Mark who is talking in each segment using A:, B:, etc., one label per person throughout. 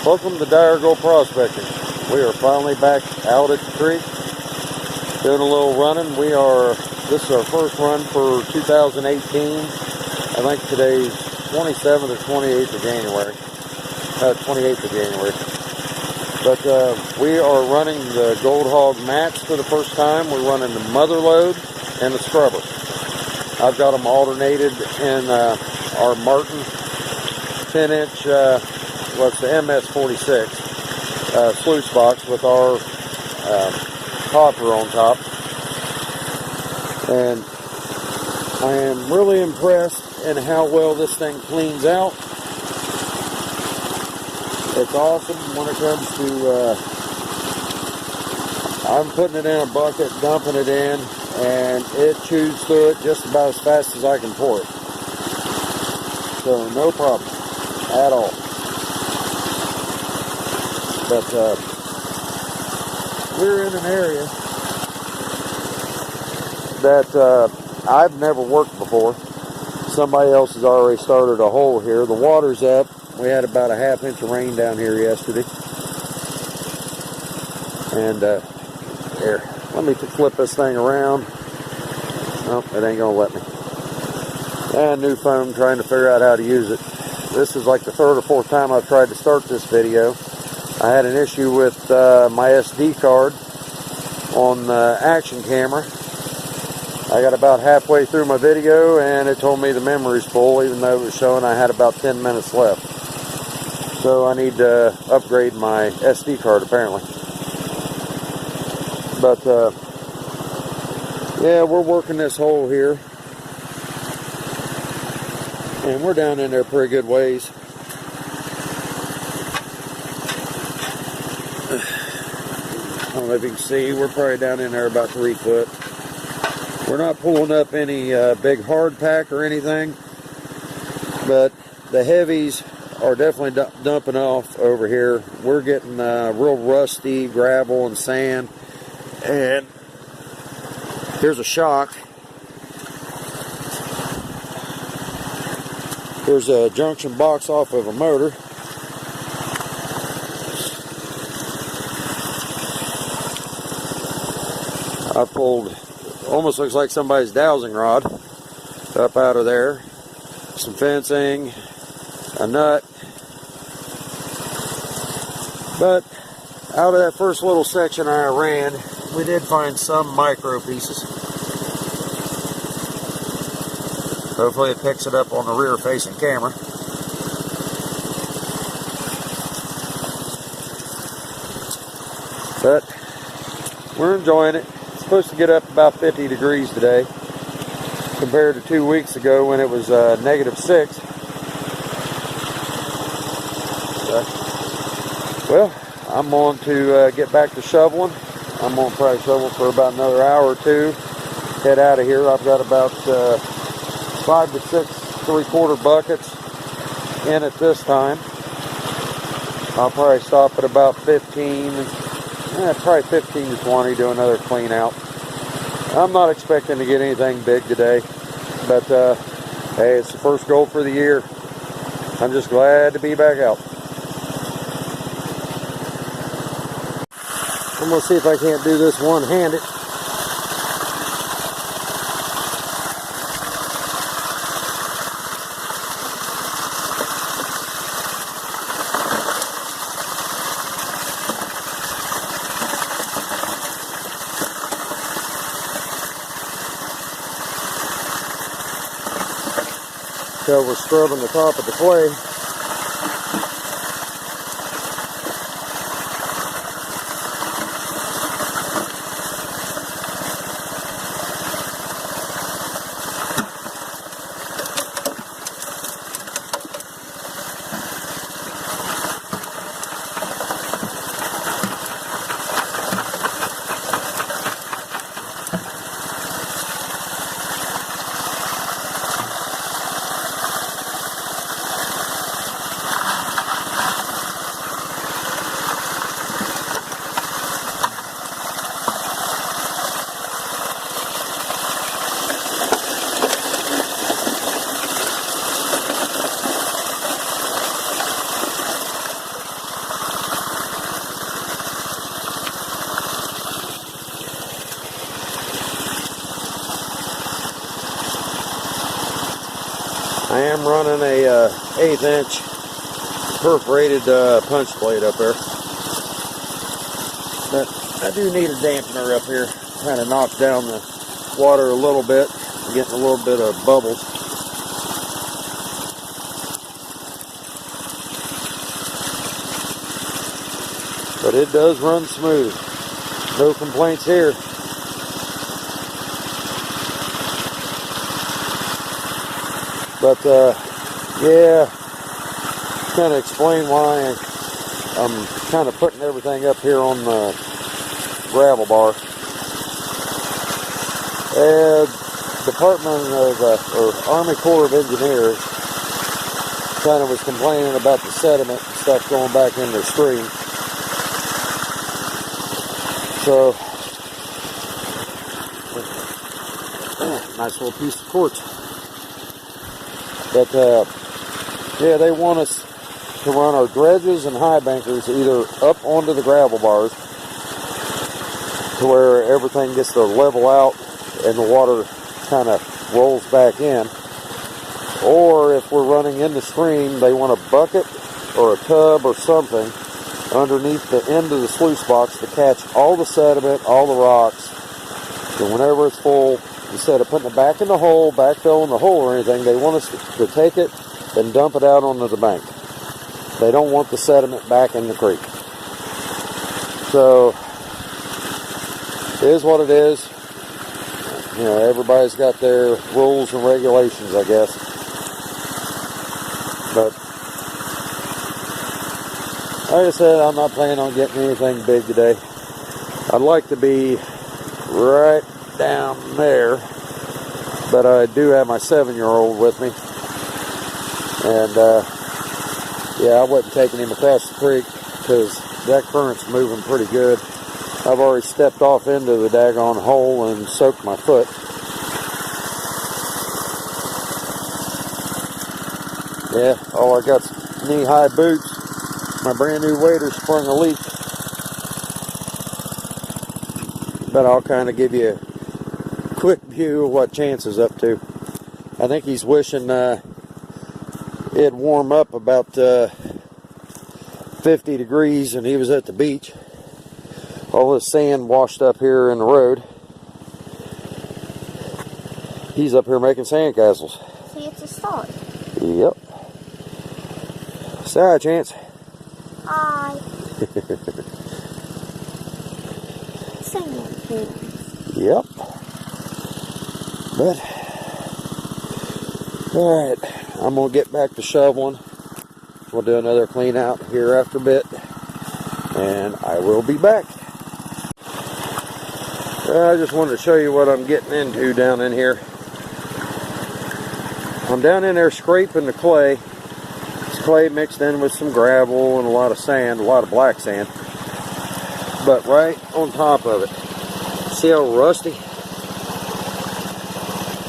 A: Welcome to Dyer Gold Prospecting. We are finally back out at the creek, doing a little running. This is our first run for 2018. I think today's 27th or 28th of January. 28th of January. But we are running the Gold Hog mats for the first time. We're running the mother load and the scrubber. I've got them alternated in our Martin 10-inch, it's the MS46 sluice box with our hopper on top. And I am really impressed in how well this thing cleans out. It's awesome when it comes to, I'm putting it in a bucket, dumping it in, and it chews through it just about as fast as I can pour it. So no problem at all. But we're in an area that I've never worked before. Somebody else has already started a hole here. The water's up. We had about a ½ inch of rain down here yesterday. And here, let me flip this thing around. Oh, it ain't gonna let me. And new phone, trying to figure out how to use it. This is like the third or fourth time I've tried to start this video. I had an issue with my SD card on the action camera. I got about halfway through my video and it told me the memory's full, even though it was showing I had about 10 minutes left. So I need to upgrade my SD card apparently. But yeah, we're working this hole here. And we're down in there pretty good ways. I don't know if you can see, we're probably down in there about 3 foot. We're not pulling up any big hard pack or anything, but the heavies are definitely dumping off over here. We're getting real rusty gravel and sand, and here's a shock. There's a junction box off of a motor. I pulled, almost looks like somebody's dowsing rod up out of there. Some fencing, a nut. But out of that first little section I ran, we did find some micro pieces. Hopefully it picks it up on the rear facing camera. But we're enjoying it. It's supposed to get up about 50 degrees today compared to 2 weeks ago when it was -6. Well, I'm going to get back to shoveling. I'm going to probably shovel for about another hour or two. Head out of here. I've got about 5 to 6 3/4 buckets in at this time. I'll probably stop at about 15, probably 15 to 20, do another clean out. I'm not expecting to get anything big today, but hey, it's the first goal for the year. I'm just glad to be back out. I'm going to see if I can't do this one-handed. So we're scrubbing the top of the clay. I am running a 1/8 inch perforated punch plate up there. But I do need a dampener up here. Kind of knock down the water a little bit. I'm getting a little bit of bubbles. But it does run smooth. No complaints here. But yeah, kind of explain why I'm kind of putting everything up here on the gravel bar. Department of or Army Corps of Engineers kind of was complaining about the sediment and stuff going back in the stream. So, nice little piece of quartz. But yeah, they want us to run our dredges and high bankers either up onto the gravel bars to where everything gets to level out and the water kind of rolls back in, or if we're running in the stream, they want a bucket or a tub or something underneath the end of the sluice box to catch all the sediment, all the rocks. And whenever it's full, instead of putting it back in the hole, backfilling the hole or anything, they want us to take it and dump it out onto the bank. They don't want the sediment back in the creek. So, it is what it is. You know, everybody's got their rules and regulations, I guess. But, like I said, I'm not planning on getting anything big today. I'd like to be right down there, but I do have my 7-year-old with me. And, yeah, I wasn't taking him across the creek because that current's moving pretty good. I've already stepped off into the daggone hole and soaked my foot. Yeah, all I got's knee-high boots. My brand new wader sprung a leak. But I'll kind of give you a quick view of what Chance is up to. I think he's wishing it'd warm up about 50 degrees and he was at the beach. All this sand washed up here in the road. He's up here making sandcastles.
B: See, it's a start.
A: Yep. Say hi, Chance.
B: Hi. Sandcastles.
A: Yep. But, alright, I'm going to get back to shoveling. We'll do another clean out here after a bit. And I will be back. I just wanted to show you what I'm getting into down in here. I'm down in there scraping the clay. It's clay mixed in with some gravel and a lot of sand, a lot of black sand. But right on top of it, see how rusty?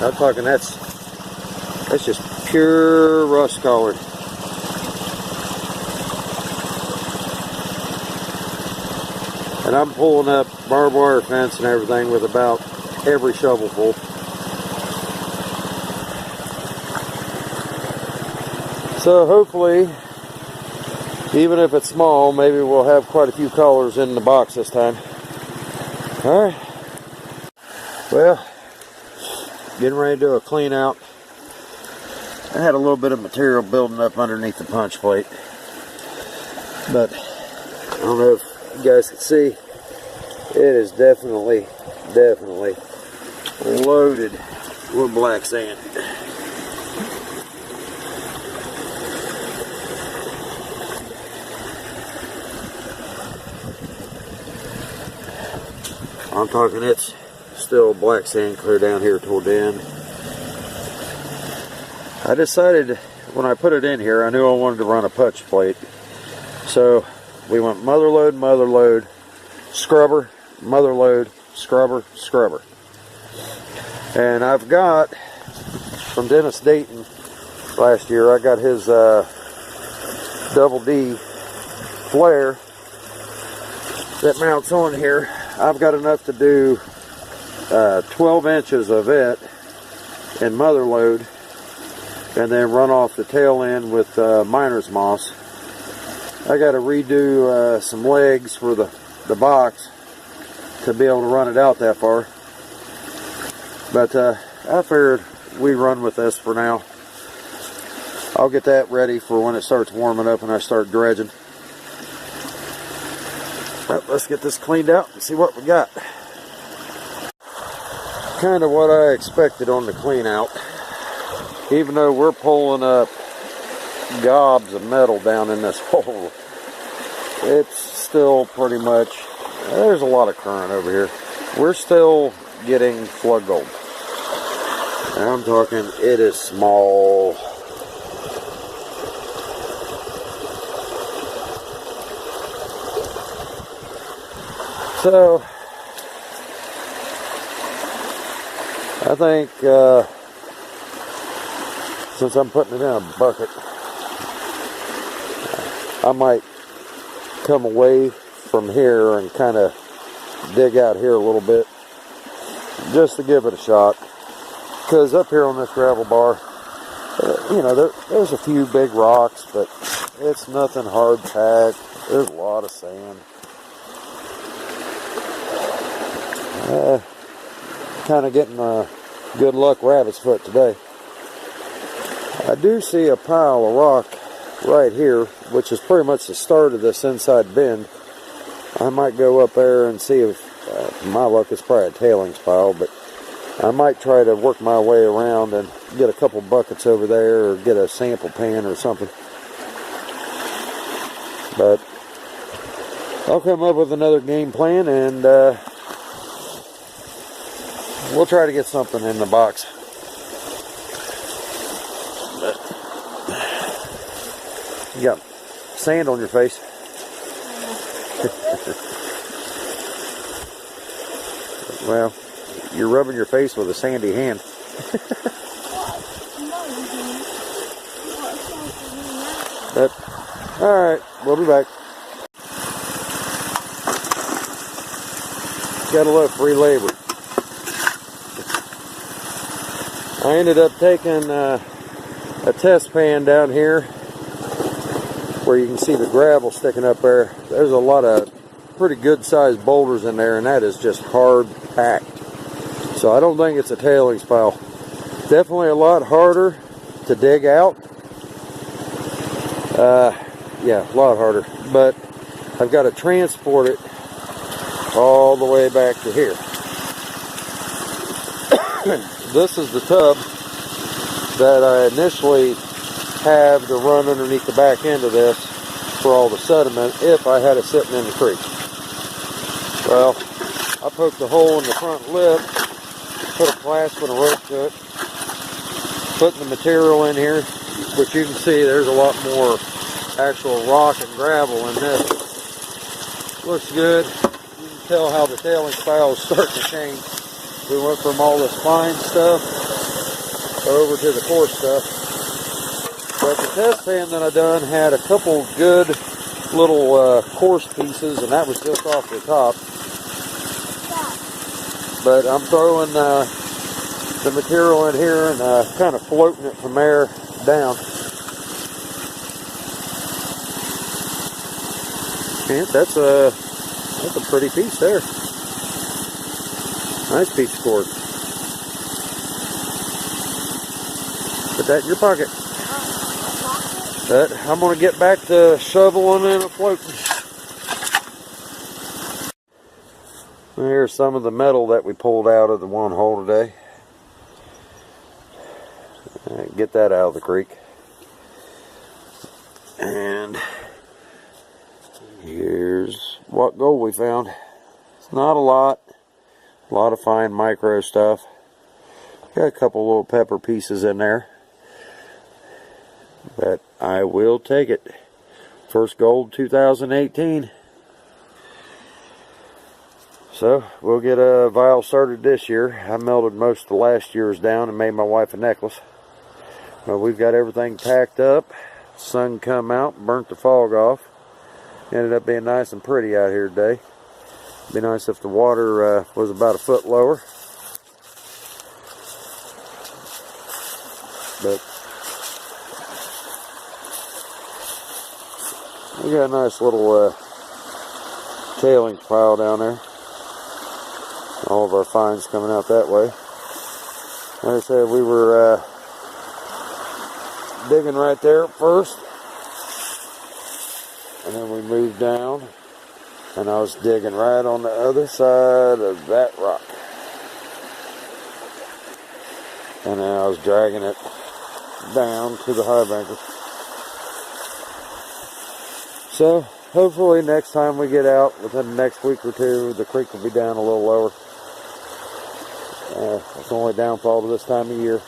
A: I'm talking that's just pure rust colored. And I'm pulling up barbed wire fence and everything with about every shovelful. So hopefully, even if it's small, maybe we'll have quite a few colors in the box this time. Alright. Well, getting ready to do a clean out. I had a little bit of material building up underneath the punch plate. But, I don't know if you guys can see, it is definitely loaded with black sand. I'm talking it's still black sand clear down here toward the end. I decided when I put it in here, I knew I wanted to run a punch plate. So we went mother load, scrubber, mother load, scrubber, scrubber. And I've got, from Dennis Dayton last year, I got his Double D flare that mounts on here. I've got enough to do 12 inches of it in mother load and then run off the tail end with miner's moss. I got to redo some legs for the box to be able to run it out that far. But I figured we run with this for now. I'll get that ready for when it starts warming up and I start dredging. But let's get this cleaned out and see what we got. Kind of what I expected on the clean out. Even though we're pulling up gobs of metal down in this hole, it's still pretty much, there's a lot of current over here. We're still getting flood gold. And I'm talking, it is small. So, I think since I'm putting it in a bucket, I might come away from here and kind of dig out here a little bit just to give it a shot. Because up here on this gravel bar, you know, there's a few big rocks, but it's nothing hard packed. There's a lot of sand. Kind of getting a good luck rabbit's foot today. I do see a pile of rock right here, which is pretty much the start of this inside bend. I might go up there and see if, my luck, it's probably a tailings pile, but I might try to work my way around and get a couple buckets over there or get a sample pan or something. But I'll come up with another game plan and we'll try to get something in the box. But you got sand on your face. Well, you're rubbing your face with a sandy hand. But, alright, we'll be back. Gotta love free labor. I ended up taking a test pan down here where you can see the gravel sticking up there. There's a lot of pretty good sized boulders in there, and that is just hard packed. So I don't think it's a tailings pile. Definitely a lot harder to dig out. Yeah, a lot harder. But I've got to transport it all the way back to here. This is the tub that I initially have to run underneath the back end of this for all the sediment if I had it sitting in the creek. Well, I poked a hole in the front lip, put a clasp and a rope to it, putting the material in here, which you can see there's a lot more actual rock and gravel in this. Looks good. You can tell how the tailings pile is starting to change. We went from all this fine stuff over to the coarse stuff. But the test pan that I done had a couple good little coarse pieces, and that was just off the top. But I'm throwing the material in here and kind of floating it from there down. And that's a pretty piece there. Nice piece of cord. Put that in your pocket. But I'm going to get back to shoveling and floating. Here's some of the metal that we pulled out of the one hole today. Get that out of the creek. And here's what gold we found. It's not a lot. A lot of fine micro stuff. Got a couple little pepper pieces in there. But I will take it. First gold 2018. So we'll get a vial started this year. I melted most of last year's down and made my wife a necklace. But we've got everything packed up. Sun come out, burnt the fog off. Ended up being nice and pretty out here today. Be nice if the water was about a foot lower. But We got a nice little tailing pile down there. All of our finds coming out that way. Like I said, we were digging right there at first, and then we moved down, and I was digging right on the other side of that rock, and then I was dragging it down to the high banker. So hopefully next time we get out, within the next week or two, the creek will be down a little lower. It's the only downfall to this time of year.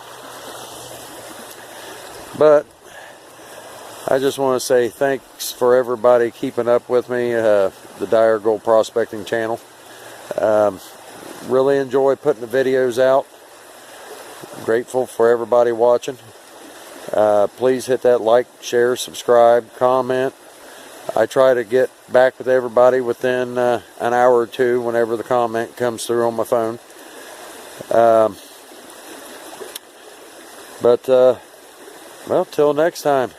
A: But I just want to say thanks for everybody keeping up with me, the Dyer Gold Prospecting channel. Really enjoy putting the videos out. Grateful for everybody watching. Please hit that like, share, subscribe, comment. I try to get back with everybody within an hour or two whenever the comment comes through on my phone. Well, till next time.